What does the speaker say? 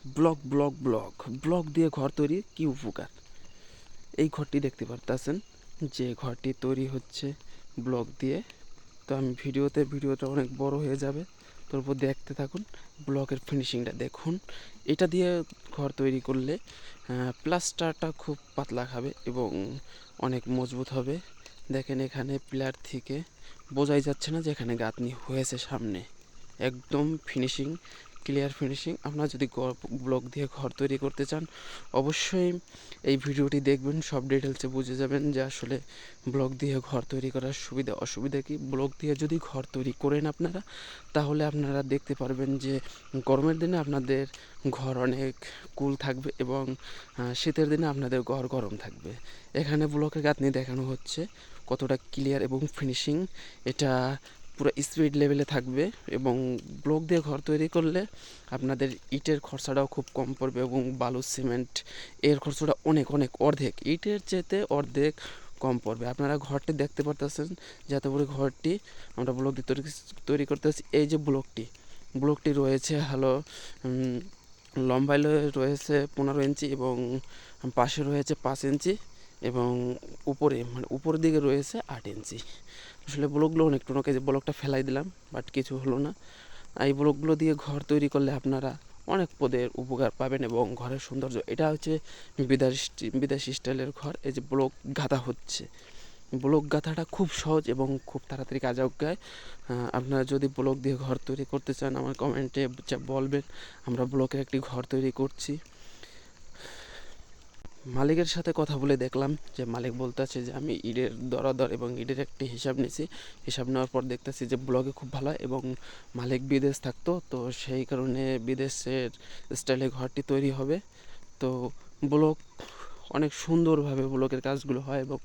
Block block block block দিয়ে ঘর তৈরি কি উপকার। এই ঘরটি দেখতে পারতেছেন যে ঘরটি তৈরি হচ্ছে ব্লক দিয়ে। তো আমি ভিডিওটা অনেক বড় হয়ে যাবে, তারপর দেখতে থাকুন। ব্লকের ফিনিশিংটা দেখুন। এটা দিয়ে ঘর তৈরি করলে প্লাস্টারটা খুব পাতলা খাবে এবং অনেক মজবুত হবে। দেখেন এখানে পিলার থেকে বোঝাই যাচ্ছে না যে এখানে গাঁথনি হয়েছে সামনে। একদম ফিনিশিং, ক্লিয়ার ফিনিশিং। আপনারা যদি ব্লক দিয়ে ঘর তৈরি করতে চান অবশ্যই এই ভিডিওটি দেখবেন, সব ডিটেলসে বুঝে যাবেন যে আসলে ব্লক দিয়ে ঘর তৈরি করার সুবিধা অসুবিধা কী। ব্লক দিয়ে যদি ঘর তৈরি করেন আপনারা, তাহলে আপনারা দেখতে পারবেন যে গরমের দিনে আপনাদের ঘর অনেক কুল থাকবে এবং শীতের দিনে আপনাদের ঘর গরম থাকবে। এখানে ব্লকের গাঁথনি দেখানো হচ্ছে কতটা ক্লিয়ার এবং ফিনিশিং। এটা পুরো স্পিড লেভেলে থাকবে এবং ব্লক দিয়ে ঘর তৈরি করলে আপনাদের ইটের খরচাটাও খুব কম পড়বে এবং বালু সিমেন্ট এর খরচাটা অনেক অনেক অর্ধেক, ইটের চেয়ে অর্ধেক কম পড়বে। আপনারা ঘরটি দেখতে পারতেছেন যে এত বড় ঘরটি আমরা ব্লক দিয়ে তৈরি করতেছি। এই যে ব্লকটি রয়েছে লম্বায় রয়েছে 15 ইঞ্চি এবং পাশে রয়েছে 5 ইঞ্চি এবং উপরের দিকে রয়েছে 8 ইঞ্চি। আসলে ব্লকগুলো অনেক টনকে, যে ব্লকটা ফেলাই দিলাম বাট কিছু হলো না। এই ব্লকগুলো দিয়ে ঘর তৈরি করলে আপনারা অনেক পদের উপকার পাবেন এবং ঘরের সৌন্দর্য। এটা হচ্ছে বিদেশি স্টাইলের ঘর। এই যে ব্লক গাঁথা হচ্ছে, ব্লক গাঁথাটা খুব সহজ এবং খুব তাড়াতাড়ি কাজ অজ্ঞায়। আপনারা যদি ব্লক দিয়ে ঘর তৈরি করতে চান আমার কমেন্টে বলবেন, আমরা ব্লকের একটি ঘর তৈরি করছি। মালিকের সাথে কথা বলে দেখলাম যে মালিক বলতেছে যে আমি ইটের দর এবং ইটের একটি হিসাব নিয়েছি। হিসাব নেওয়ার পর দেখতেছি যে ব্লকে খুব ভালো এবং মালিক বিদেশ থাকতো, তো সেই কারণে বিদেশের স্টাইলে ঘরটি তৈরি হবে। তো ব্লক অনেক সুন্দরভাবে ব্লকের কাজগুলো হয় এবং